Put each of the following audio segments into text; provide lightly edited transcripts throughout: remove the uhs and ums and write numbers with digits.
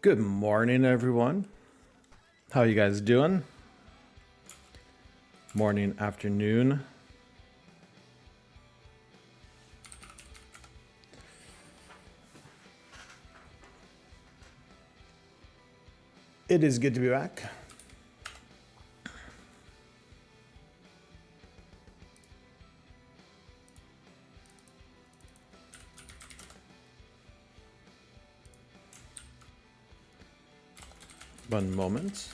Good morning, everyone. How you guys doing? Morning, afternoon. It is good to be back. One moment.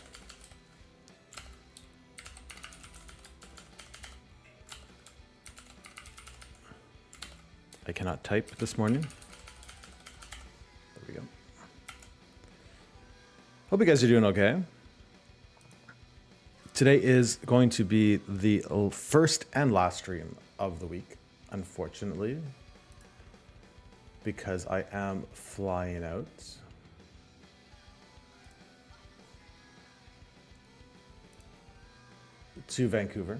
I cannot type this morning. There we go. Hope you guys are doing okay. Today is going to be the first and last stream of the week, unfortunately, because I am flying out. To Vancouver.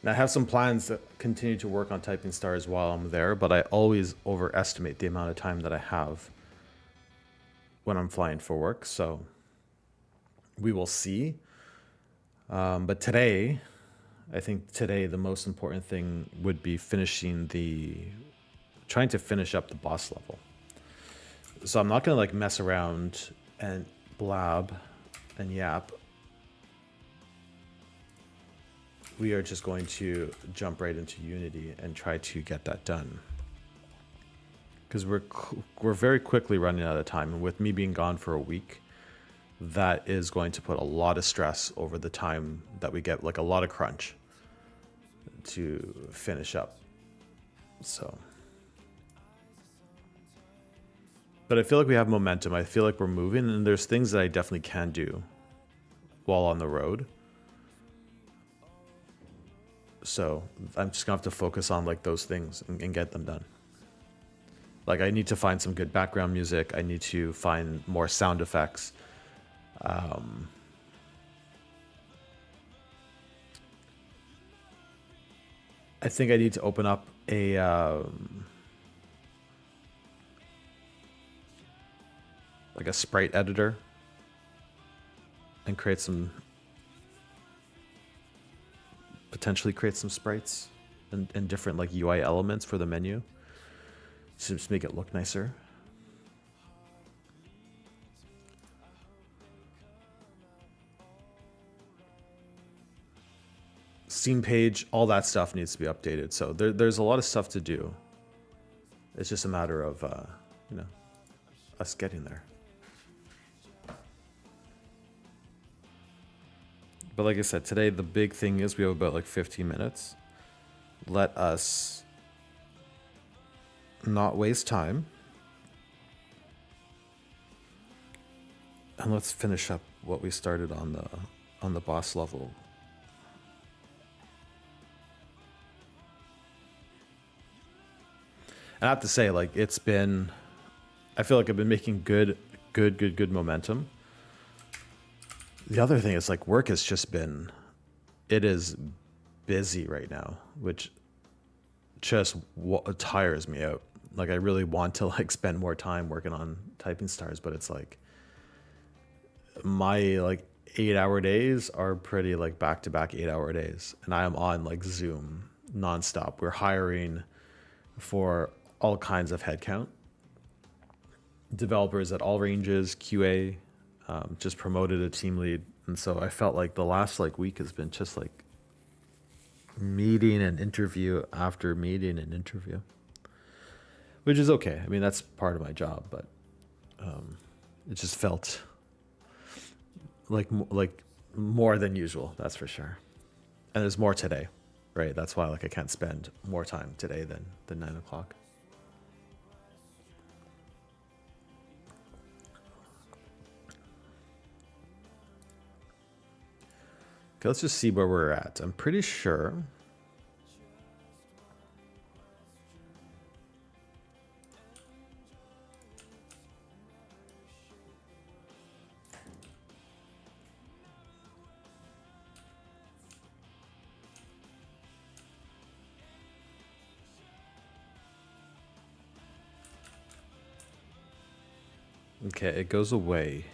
Now, I have some plans to continue to work on Typing Stars while I'm there, but I always overestimate the amount of time that I have when I'm flying for work, so we will see. But today, I think today the most important thing would be trying to finish up the boss level. So I'm not gonna like mess around and blab and yap. We are just going to jump right into Unity and try to get that done. Because we're very quickly running out of time, and with me being gone for a week, that is going to put a lot of stress over the time that we get, like a lot of crunch to finish up. So. But I feel like we have momentum. I feel like we're moving, and there's things that I definitely can do while on the road. So I'm just gonna have to focus on like those things and get them done. Like I need to find some good background music. I need to find more sound effects. I think I need to open up a like a sprite editor and potentially create some sprites and different like UI elements for the menu to just make it look nicer. Steam page, all that stuff needs to be updated. So there's a lot of stuff to do. It's just a matter of, us getting there. But like I said, today the big thing is we have about like 15 minutes. Let us not waste time. And let's finish up what we started on the boss level. And I have to say, like, I feel like I've been making good momentum. The other thing is like work has just been, it is busy right now, which just tires me out. Like I really want to like spend more time working on Typing Stars, but it's like my like 8-hour days are pretty like back-to-back 8-hour days, and I am on like Zoom nonstop. We're hiring for all kinds of headcount, developers at all ranges, QA, just promoted a team lead. And so I felt like the last like week has been just like meeting and interview after meeting and interview, which is okay. I mean, that's part of my job, but it just felt like more than usual, that's for sure. And there's more today, right? That's why like I can't spend more time today than 9 o'clock. Okay, let's just see where we're at. I'm pretty sure. Okay, it goes away.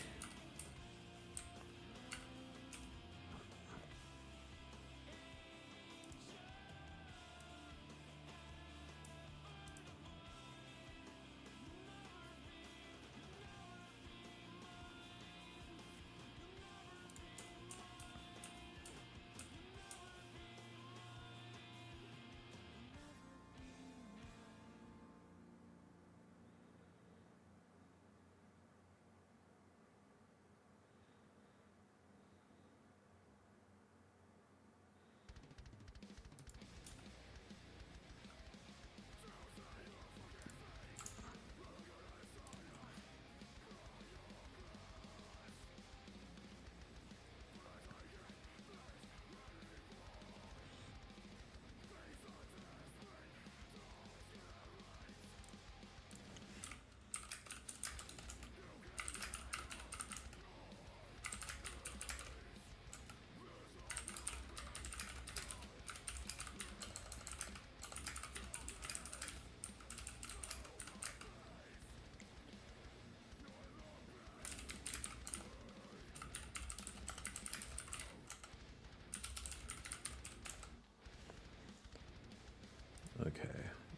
Okay.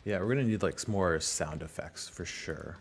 Yeah, we're gonna need like some more sound effects for sure.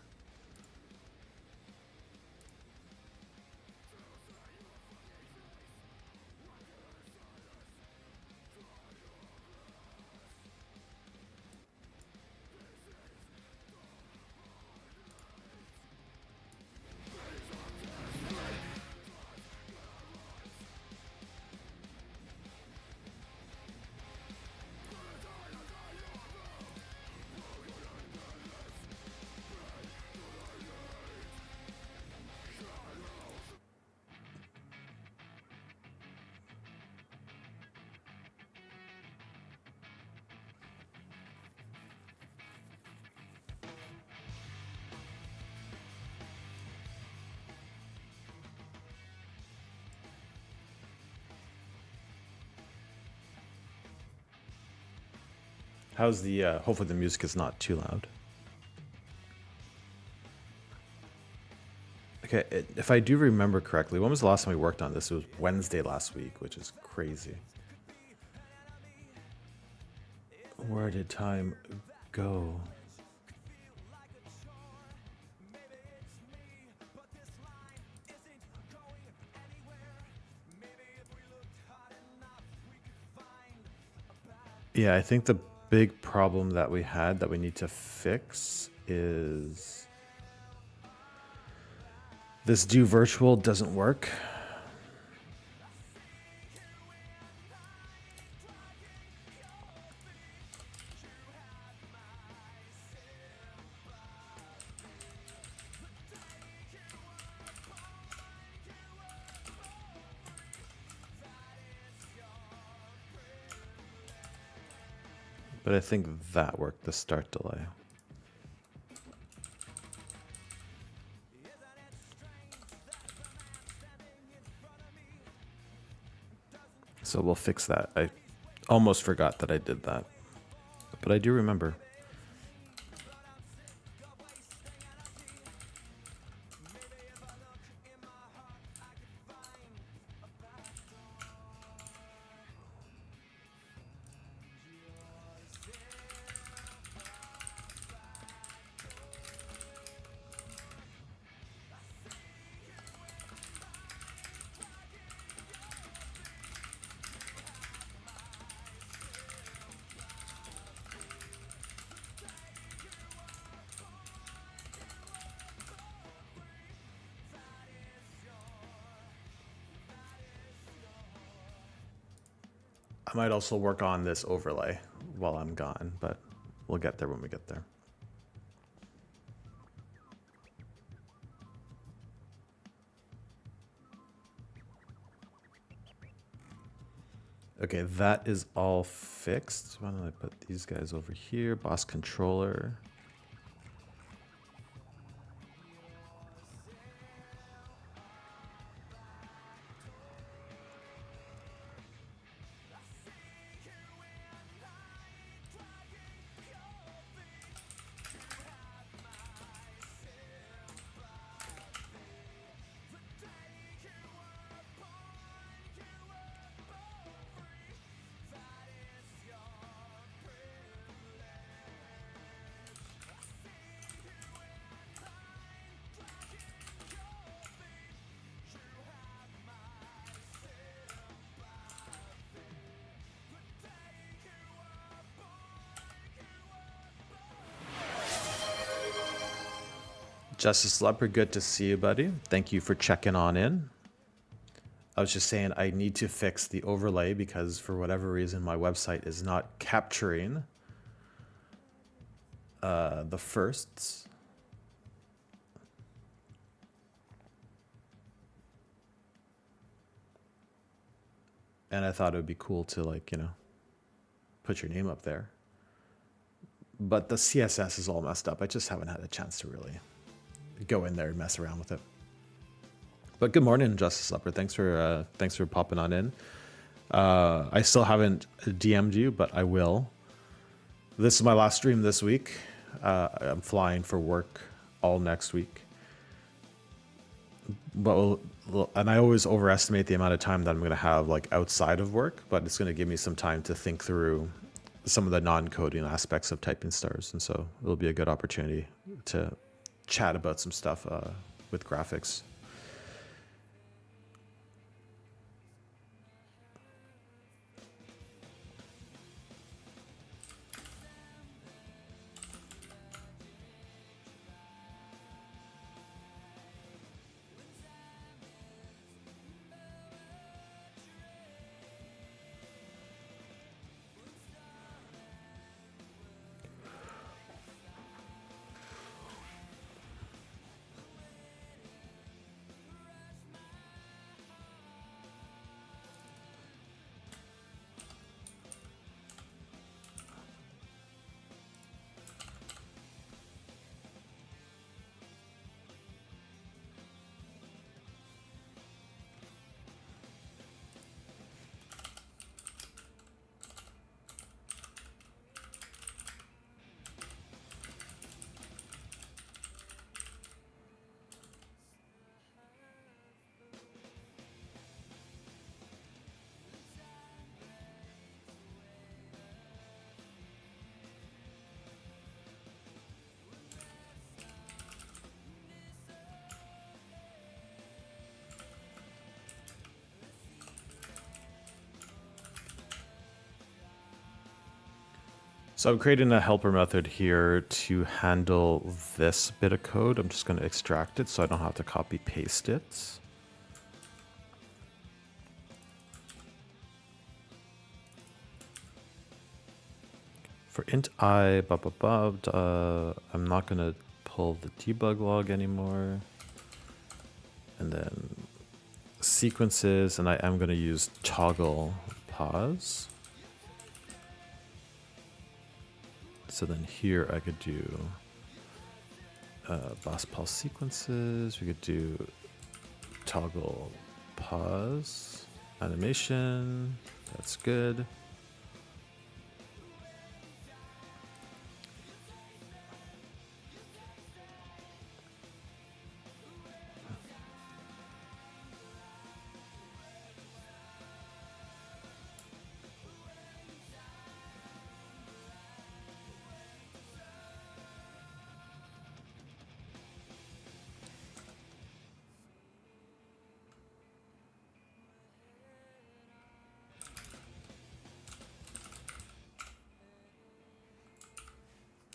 How's the, hopefully the music is not too loud. Okay, if I do remember correctly, when was the last time we worked on this? It was Wednesday last week, which is crazy. Where did time go? Yeah, I think the big problem that we had that we need to fix is this do virtual doesn't work. But I think that worked, the start delay. So we'll fix that. I almost forgot that I did that, but I do remember. I might also work on this overlay while I'm gone, but we'll get there when we get there. Okay, that is all fixed. Why don't I put these guys over here? Boss controller. Justice Leopard, good to see you, buddy. Thank you for checking on in. I was just saying I need to fix the overlay because for whatever reason my website is not capturing the firsts. And I thought it would be cool to, like, you know, put your name up there. But the CSS is all messed up. I just haven't had a chance to really go in there and mess around with it. But good morning, Justice Leopard. Thanks for popping on in. I still haven't DM'd you, but I will. This is my last stream this week. I'm flying for work all next week. But and I always overestimate the amount of time that I'm going to have like outside of work, but it's going to give me some time to think through some of the non-coding aspects of typing stars, and so it'll be a good opportunity to chat about some stuff with graphics. So I'm creating a helper method here to handle this bit of code. I'm just going to extract it so I don't have to copy paste it. For int I, I'm not going to pull the debug log anymore. And then sequences, and I am going to use toggle pause. So then here I could do boss pulse sequences. We could do toggle pause animation. That's good.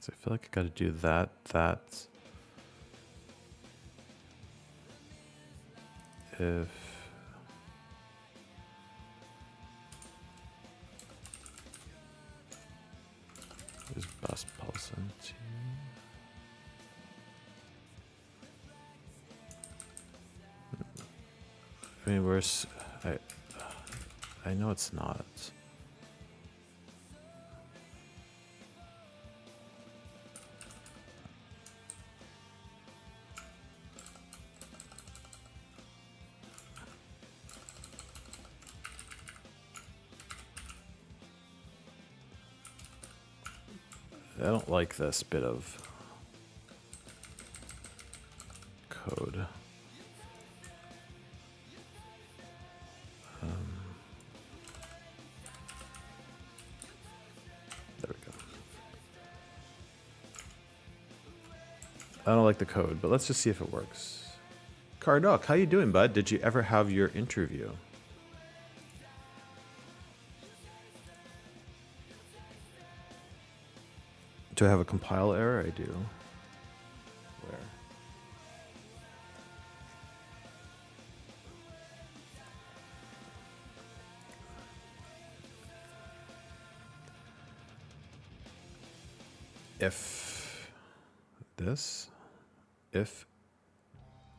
So I feel like I got to do that. If is bus pulse empty. I mean, where's I know it's not. I don't like this bit of code. There we go. I don't like the code, but let's just see if it works. Cardok, how you doing, bud? Did you ever have your interview? Do I have a compile error? I do. Where? if this, if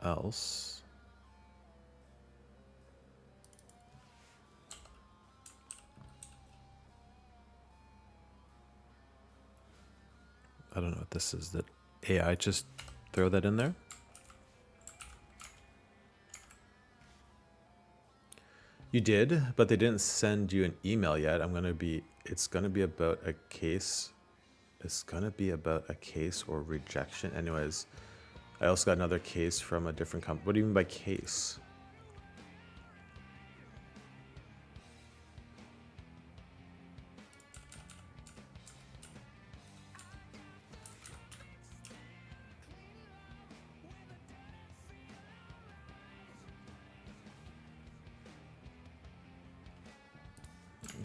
else. I don't know what this is. That AI just throw that in there? You did, but they didn't send you an email yet. It's gonna be about a case. It's gonna be about a case or rejection. Anyways, I also got another case from a different company. What do you mean by case?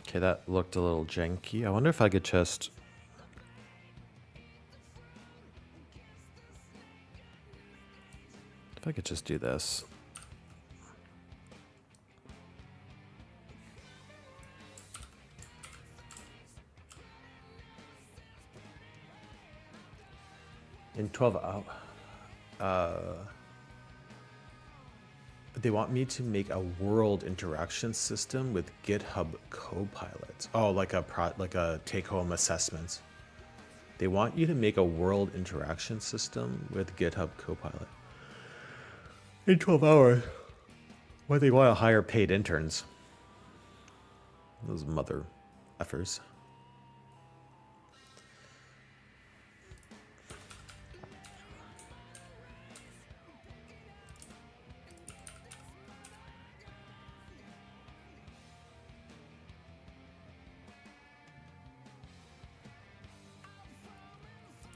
Okay, that looked a little janky. I wonder if I could just... If I could just do this. In 12 hours. They want me to make a world interaction system with GitHub Copilot. Oh, like a take-home assessment. They want you to make a world interaction system with GitHub Copilot. In 12 hours. Why they want to hire paid interns? Those mother effers.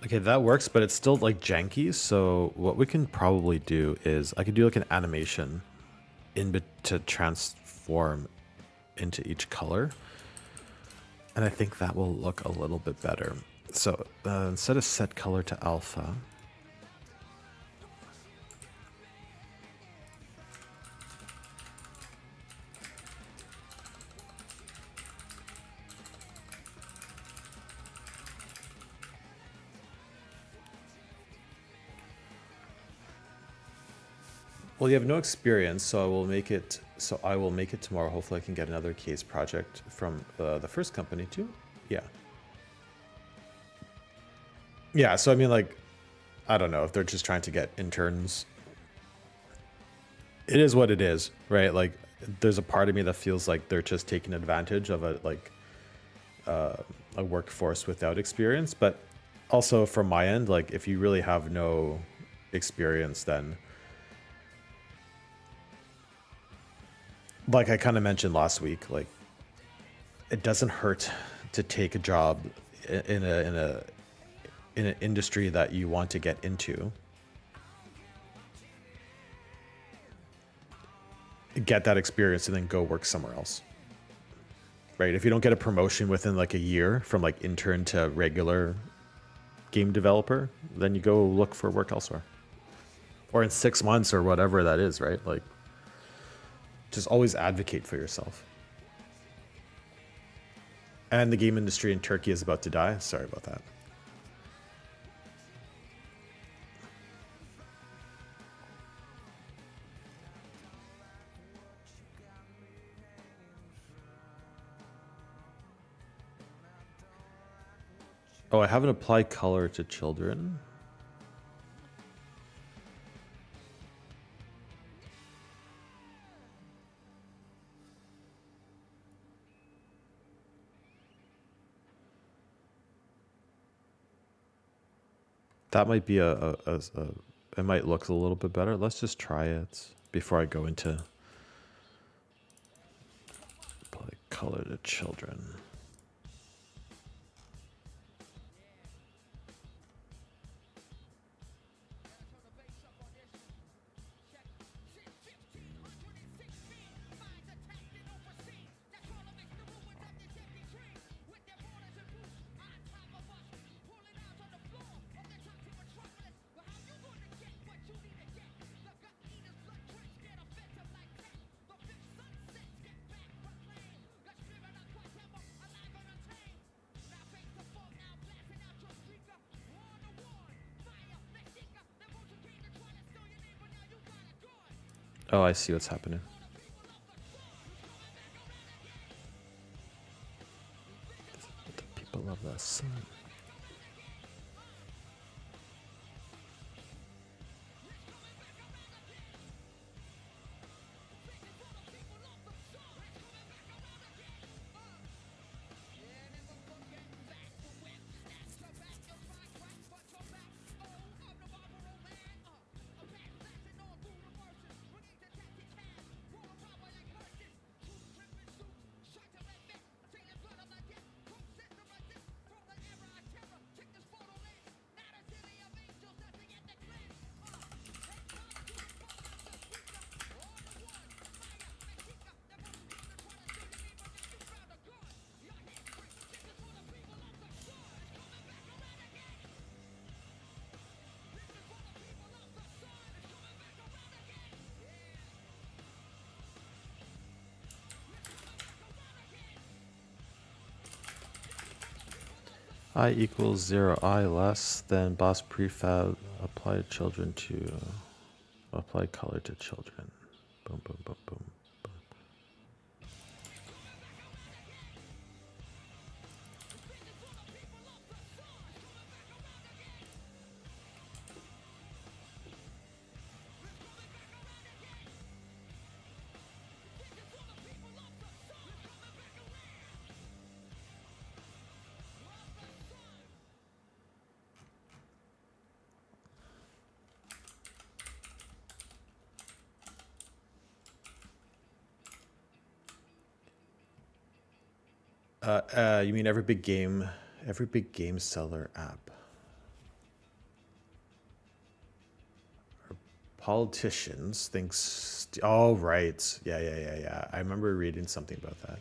Okay, that works, but it's still like janky. So what we can probably do is I could do like an animation to transform into each color. And I think that will look a little bit better. So instead of set color to alpha, well, you have no experience, so I will make it. So I will make it tomorrow. Hopefully, I can get another case project from the first company too. Yeah. Yeah. So I mean, like, I don't know if they're just trying to get interns. It is what it is, right? Like, there's a part of me that feels like they're just taking advantage of a workforce without experience. But also from my end, like, if you really have no experience, then, like I kind of mentioned last week, like, it doesn't hurt to take a job in an industry that you want to get into. Get that experience and then go work somewhere else. Right? If you don't get a promotion within like a year from like intern to regular game developer, then you go look for work elsewhere. Or in 6 months or whatever that is, right? Like, just always advocate for yourself. And the game industry in Turkey is about to die. Sorry about that. Oh, I haven't applied color to children. That might be it might look a little bit better. Let's just try it before I go into apply color to children. Oh, I see what's happening. The people of the sun. I equals 0, I less than boss prefab apply children to apply color to children. Boom, boom, boom, boom. You mean every big game seller app? Politicians thinks. Oh, right. Yeah. I remember reading something about that.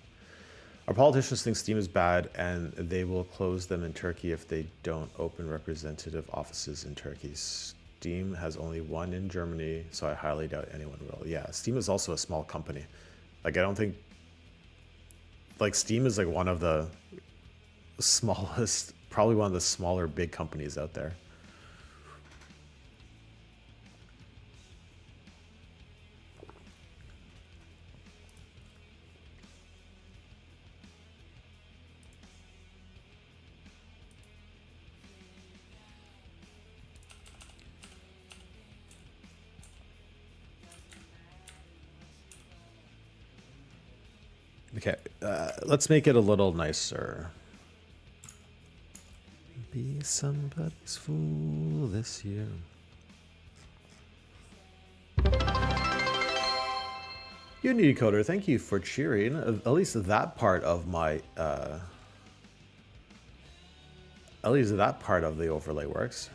Our politicians think Steam is bad, and they will close them in Turkey if they don't open representative offices in Turkey. Steam has only one in Germany, so I highly doubt anyone will. Yeah, Steam is also a small company. Like, I don't think. Like, Steam is like one of the smallest, probably one of the smaller big companies out there. Okay, let's make it a little nicer. Be somebody's fool this year. Unity Coder, thank you for cheering. At least that part of my, at least that part of the overlay works.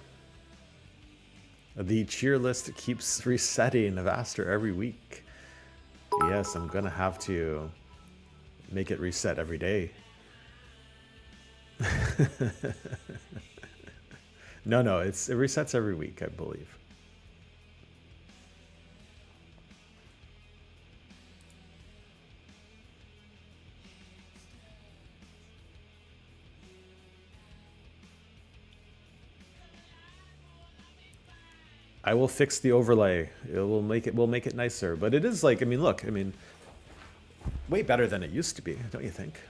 The cheer list keeps resetting faster every week. Yes, I'm gonna have to make it reset every day. No, it resets every week, I believe. I will fix the overlay. We'll make it nicer. But it is like, I mean, look, I mean, way better than it used to be, don't you think?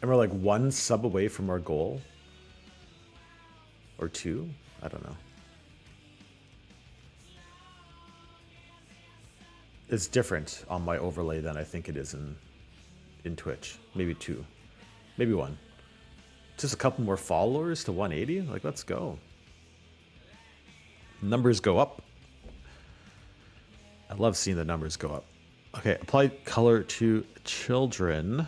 And we're like one sub away from our goal. Or two? I don't know. It's different on my overlay than I think it is in Twitch. Maybe two. Maybe one. Just a couple more followers to 180? Like, let's go. Numbers go up. I love seeing the numbers go up. Okay, apply color to children.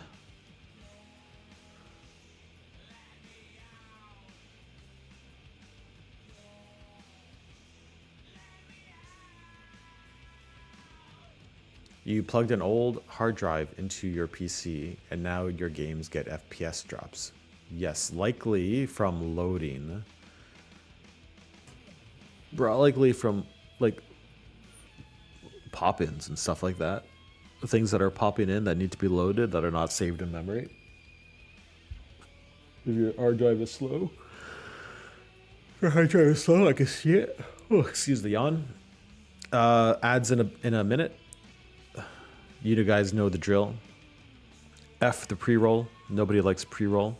You plugged an old hard drive into your PC, and now your games get FPS drops. Yes, likely from loading. Bro, likely from, like, pop-ins and stuff like that. Things that are popping in that need to be loaded that are not saved in memory. If your hard drive is slow. Your hard drive is slow, I can see it. Oh, excuse the yawn. Ads in a minute. You guys know the drill. F the pre-roll. Nobody likes pre-roll.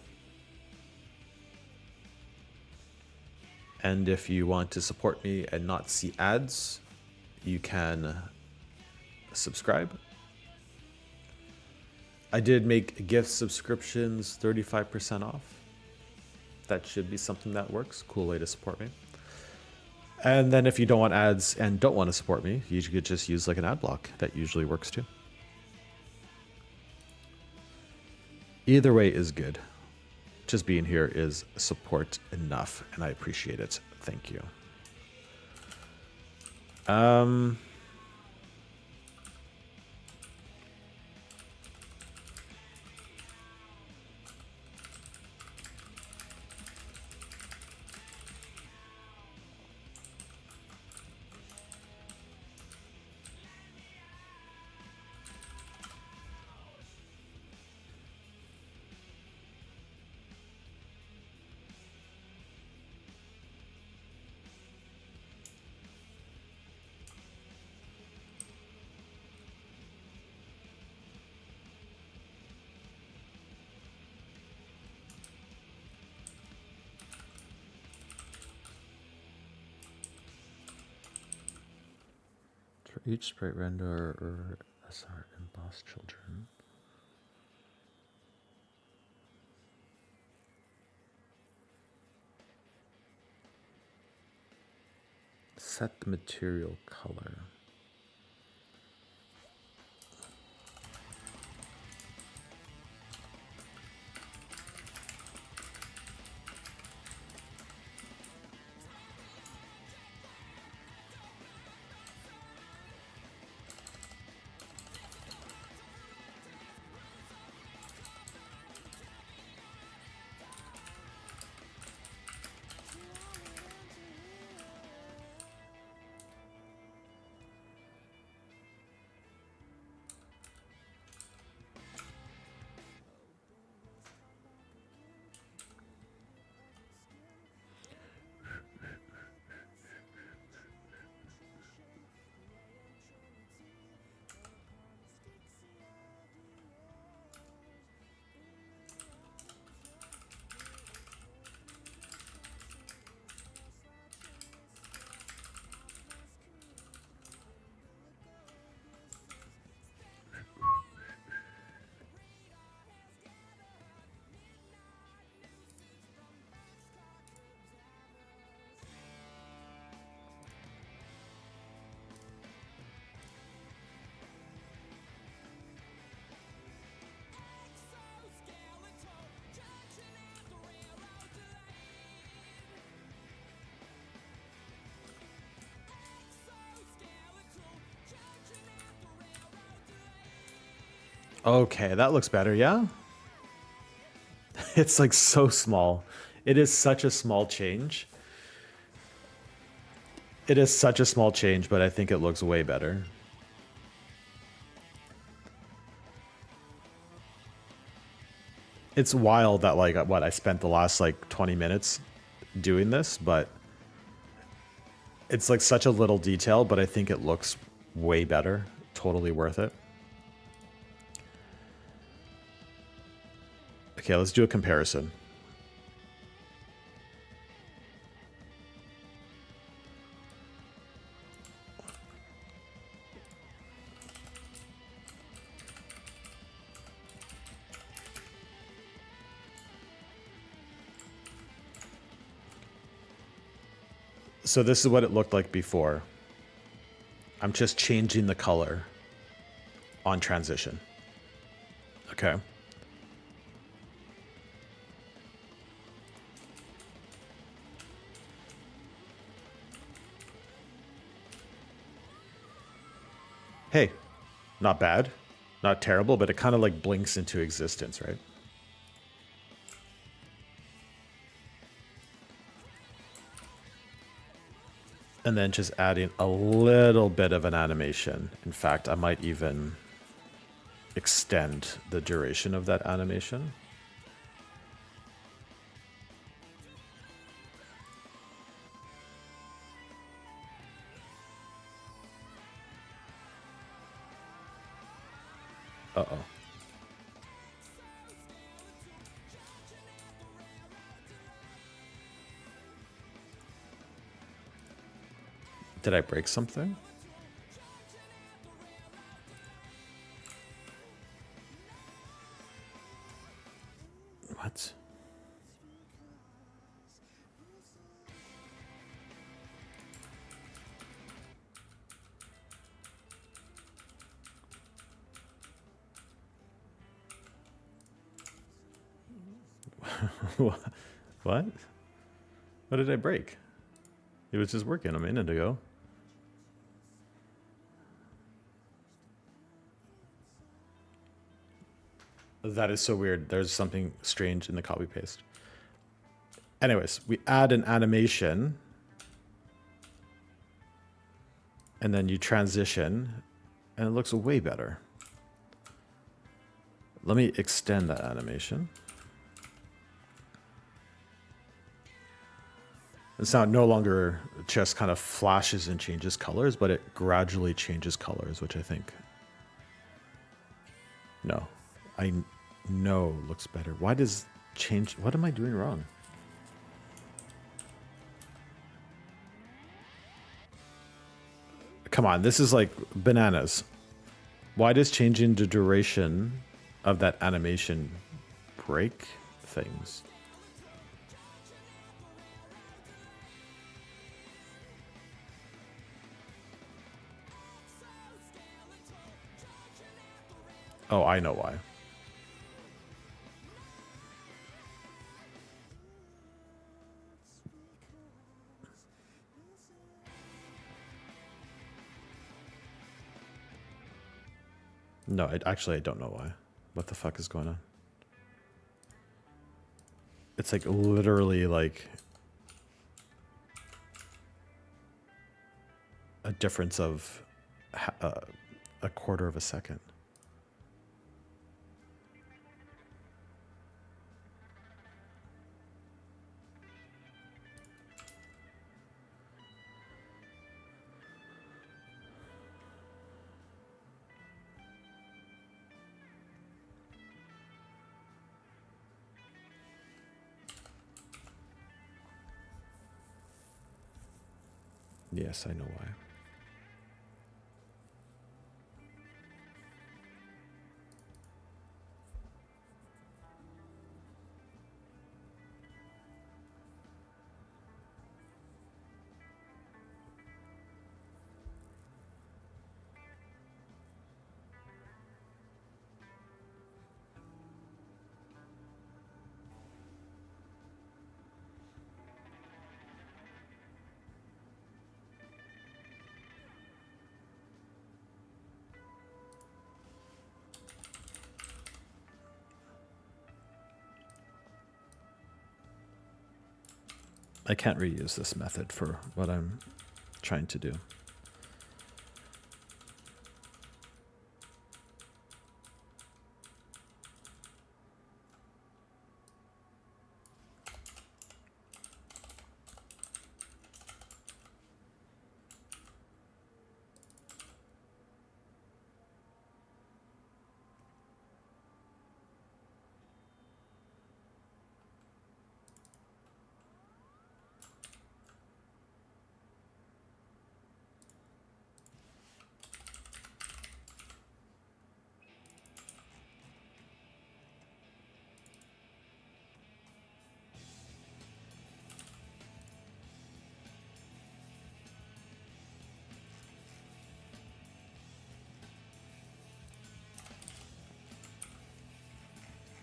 And if you want to support me and not see ads, you can subscribe. I did make gift subscriptions 35% off. That should be something that works. Cool way to support me. And then if you don't want ads and don't want to support me, you could just use like an ad block. That usually works too. Either way is good. Just being here is support enough, and I appreciate it. Thank you. For each sprite render or SR emboss children. Set the material color. Okay, that looks better, yeah? It's like so small. It is such a small change. It is such a small change, but I think it looks way better. It's wild that like what I spent the last like 20 minutes doing this, but it's like such a little detail, but I think it looks way better. Totally worth it. Okay, let's do a comparison. So this is what it looked like before. I'm just changing the color on transition. Okay. Hey, not bad, not terrible, but it kind of like blinks into existence, right? And then just adding a little bit of an animation. In fact, I might even extend the duration of that animation. Uh-oh. Did I break something? What? What? What did I break? It was just working a minute ago. That is so weird. There's something strange in the copy paste. Anyways, we add an animation and then you transition and it looks way better. Let me extend that animation. It's now no longer just kind of flashes and changes colors, but it gradually changes colors, which I think, no, I know looks better. Why does change, what am I doing wrong? Come on, this is like bananas. Why does changing the duration of that animation break things? Oh, I know why. No, actually I don't know why. What the fuck is going on? It's like literally like a difference of a quarter of a second. Yes, I know why. I can't reuse this method for what I'm trying to do.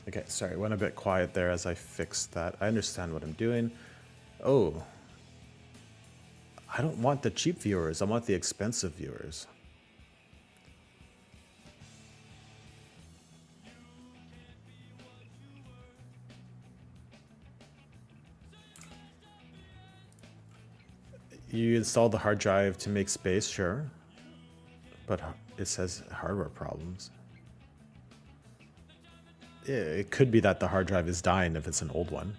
Okay, sorry, went a bit quiet there as I fixed that. I understand what I'm doing. Oh, I don't want the cheap viewers. I want the expensive viewers. You installed the hard drive to make space, sure. But it says hardware problems. It could be that the hard drive is dying if it's an old one.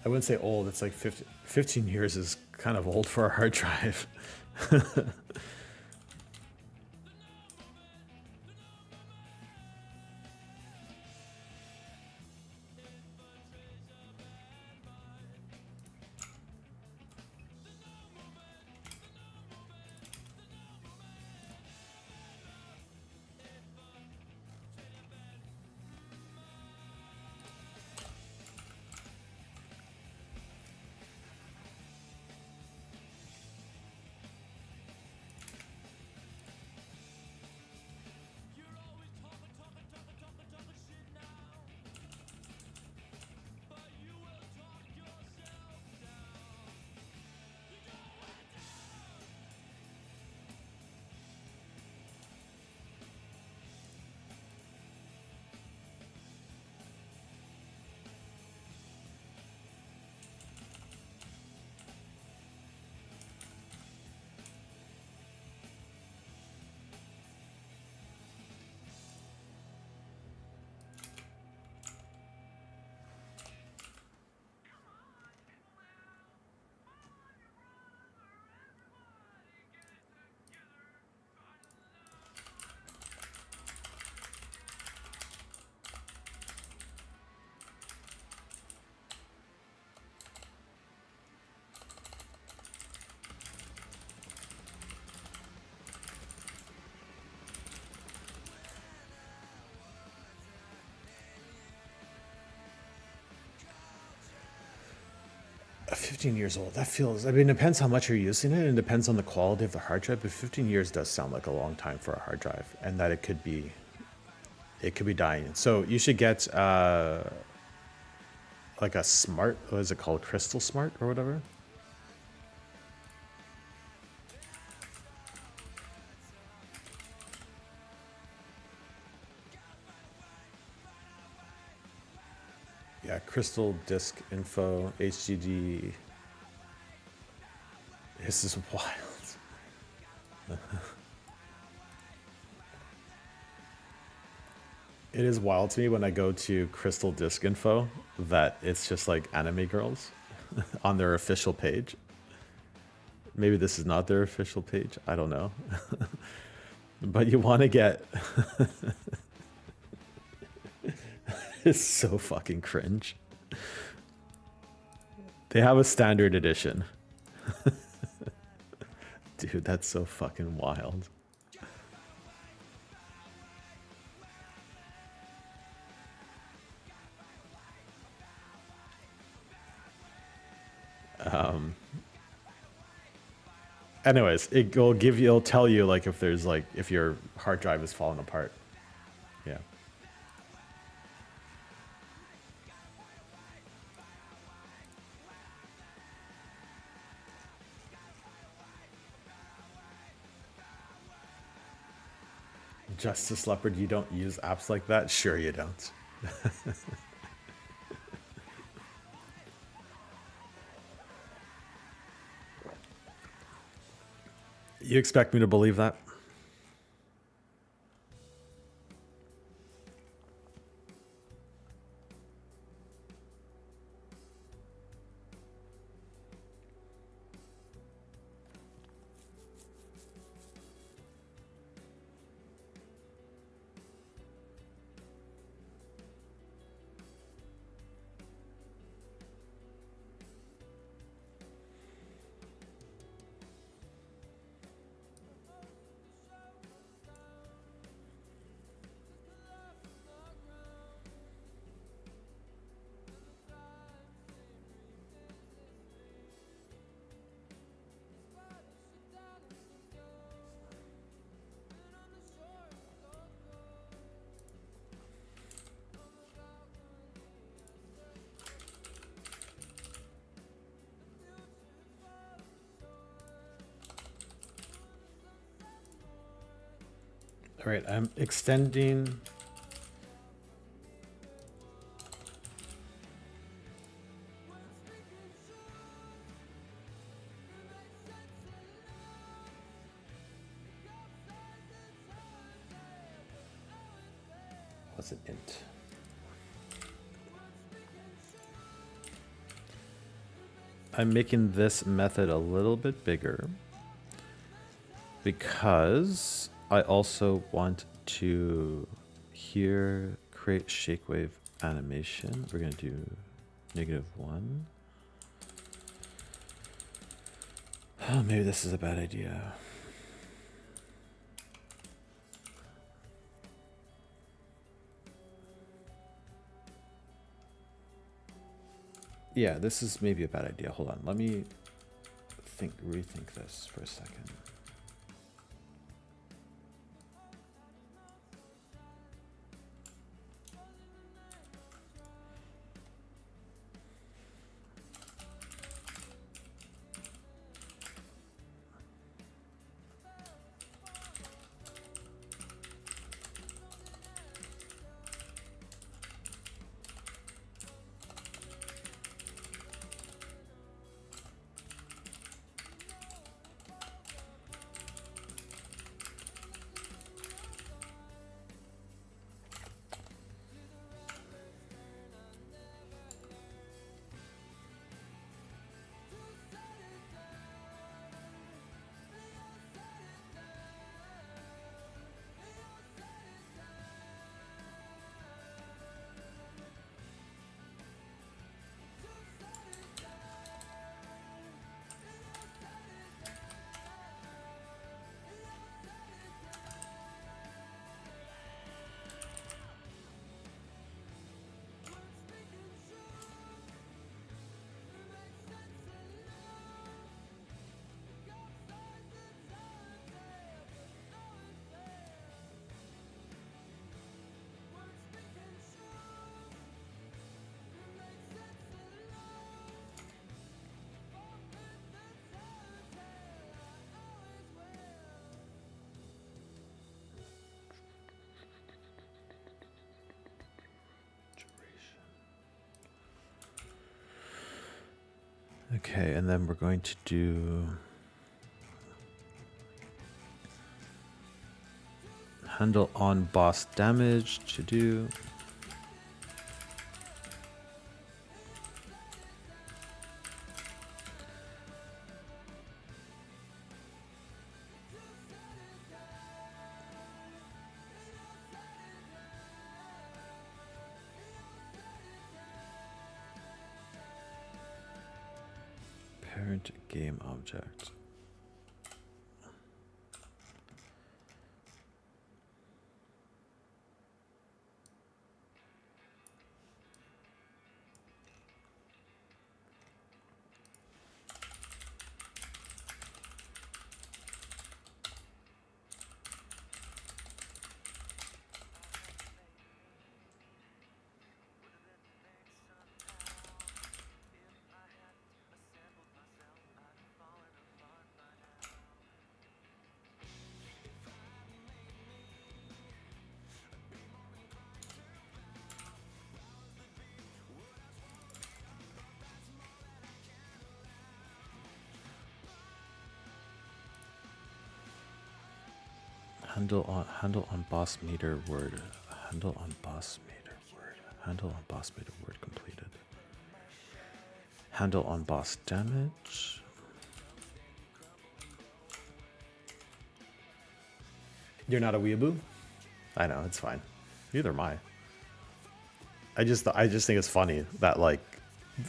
I wouldn't say old. It's like 15 years is kind of old for a hard drive. 15 years old. That feels. I mean, it depends how much you're using it, and it depends on the quality of the hard drive. But 15 years does sound like a long time for a hard drive, and that it could be. It could be dying. So you should get like a smart. What is it called? Crystal Smart or whatever. Yeah, Crystal Disk Info HDD. This is wild. It is wild to me when I go to Crystal Disk Info that it's just like anime girls on their official page. Maybe this is not their official page. I don't know. But you want to get. It's so fucking cringe. They have a standard edition. Dude, that's so fucking wild. Anyways, it'll tell you like if there's like if your hard drive is falling apart. Yeah. Justice Leopard, you don't use apps like that? Sure you don't. You expect me to believe that? All right, I'm extending. What's it int? I'm making this method a little bit bigger because I also want to here create shake wave animation. We're going to do -1. Oh, maybe this is a bad idea. Yeah, this is maybe a bad idea. Hold on. Let me rethink this for a second. Okay, and then we're going to do handle on boss damage to do. Parent game object. Handle on boss meter word. Handle on boss meter word. Handle on boss meter word completed. Handle on boss damage. You're not a weeaboo? I know, it's fine. Neither am I. I just think it's funny that like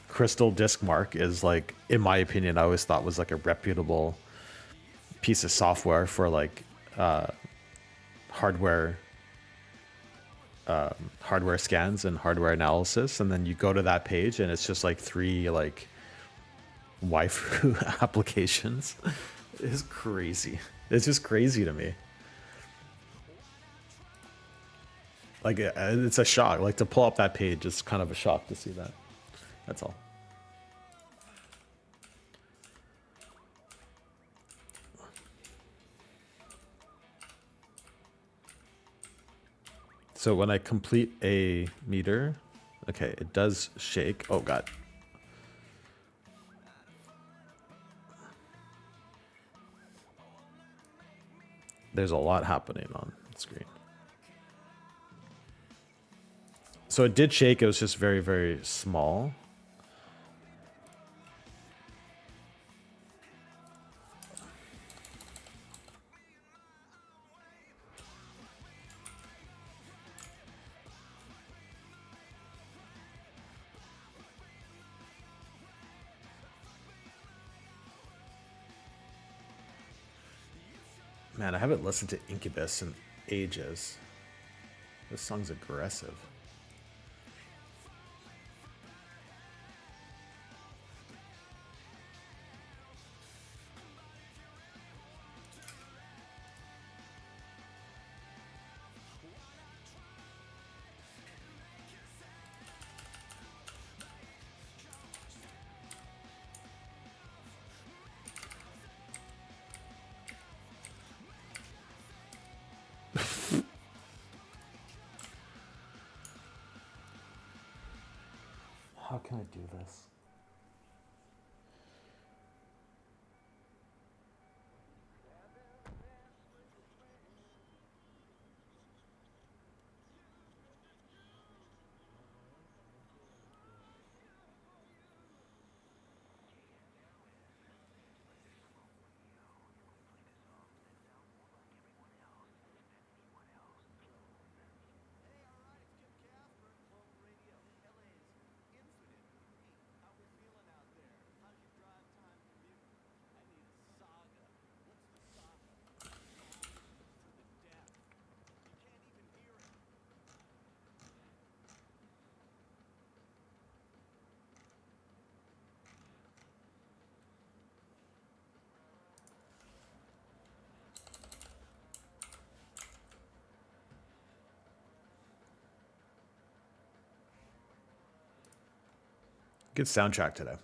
Crystal Disk Mark is like, in my opinion, I always thought was like a reputable piece of software for like hardware scans and hardware analysis, and then you go to that page and it's just like 3 like waifu applications. It's crazy. It's just crazy to me. Like it's a shock. Like to pull up that page, it's kind of a shock to see that. That's all. So when I complete a meter, okay, it does shake. Oh god. There's a lot happening on the screen. So it did shake, it was just very, very small. Man, I haven't listened to Incubus in ages. This song's aggressive. How can I do this? Good soundtrack today.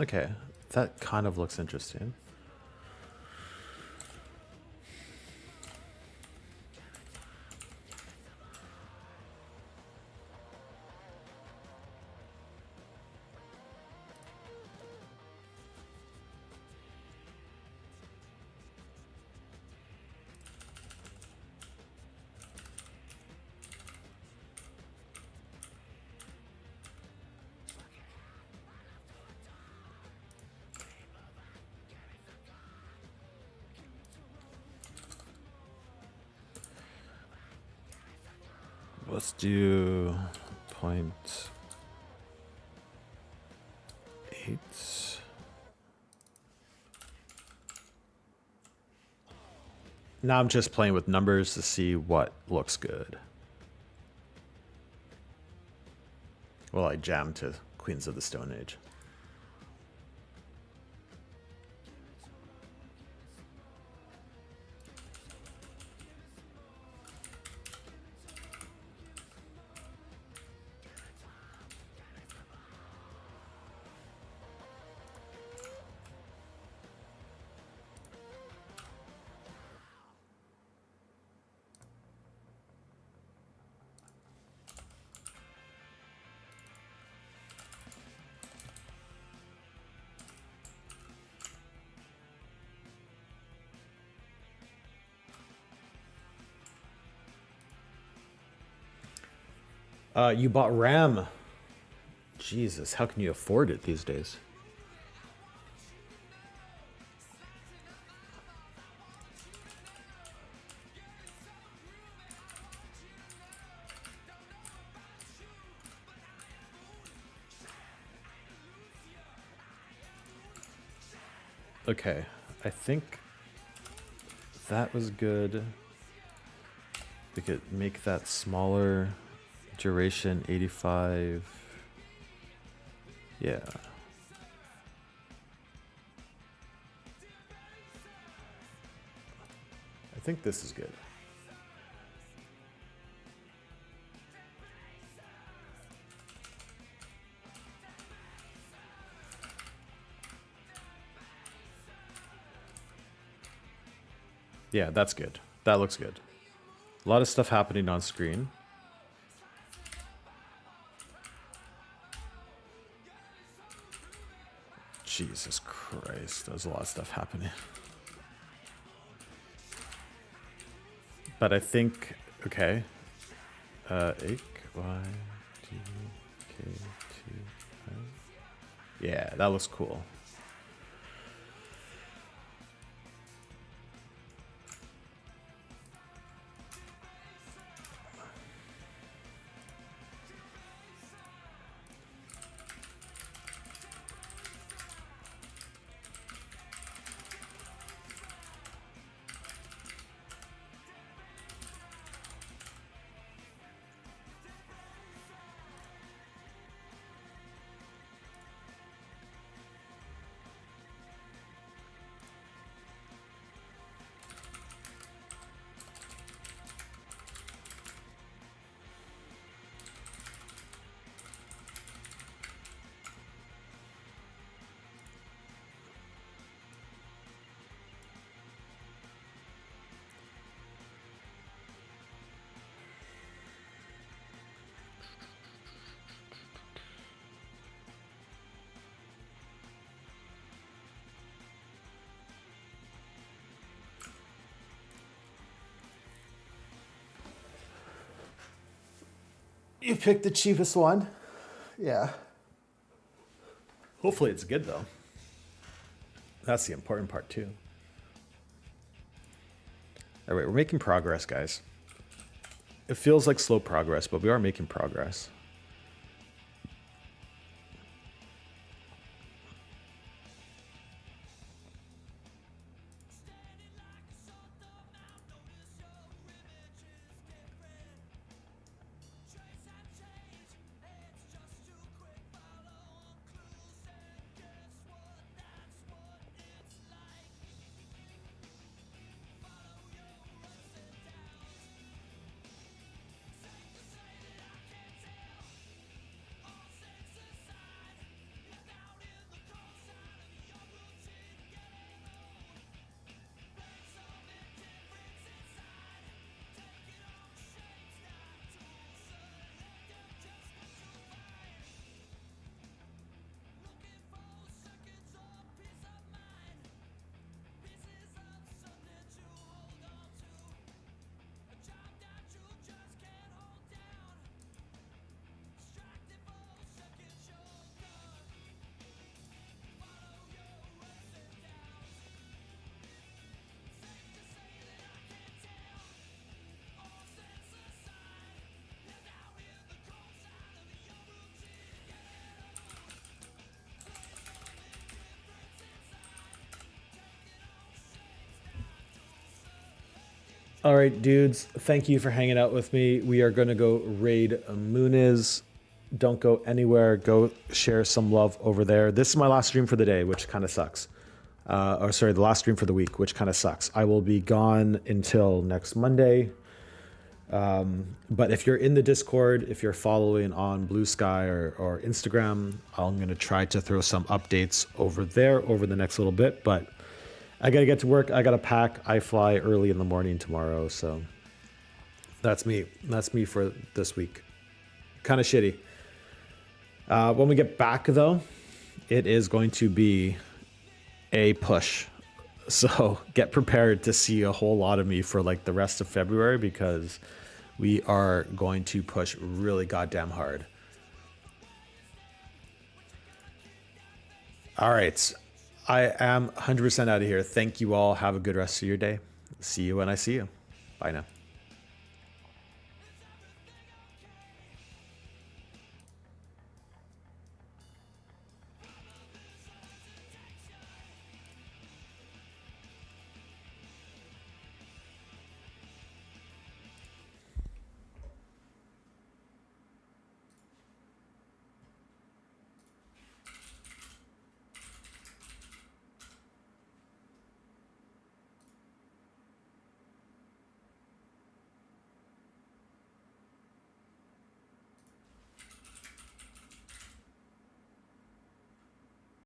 Okay, that kind of looks interesting. Let's do 0.8. Now I'm just playing with numbers to see what looks good. Well, I jam to Queens of the Stone Age. You bought RAM. Jesus, how can you afford it these days? Okay, I think that was good. We could make that smaller. Duration 85. Yeah. I think this is good. Yeah, that's good. That looks good. A lot of stuff happening on screen. Jesus Christ, there's a lot of stuff happening. But I think, okay. X, Y, T, K, T, I. Yeah, that looks cool. You picked the cheapest one. Yeah. Hopefully it's good though. That's the important part too. All right, we're making progress, guys. It feels like slow progress, but we are making progress. All right, dudes, thank you for hanging out with me. We are going to go raid Muniz. Don't go anywhere. Go share some love over there. This is my last stream for the day, which kind of sucks. Or sorry, the last stream for the week, which kind of sucks. I will be gone until next Monday. But if you're in the Discord, if you're following on Blue Sky or Instagram, I'm going to try to throw some updates over there over the next little bit. But I got to get to work. I got to pack. I fly early in the morning tomorrow. So that's me. That's me for this week. Kind of shitty. When we get back, though, it is going to be a push. So get prepared to see a whole lot of me for like the rest of February because we are going to push really goddamn hard. All right. I am 100% out of here. Thank you all. Have a good rest of your day. See you when I see you. Bye now.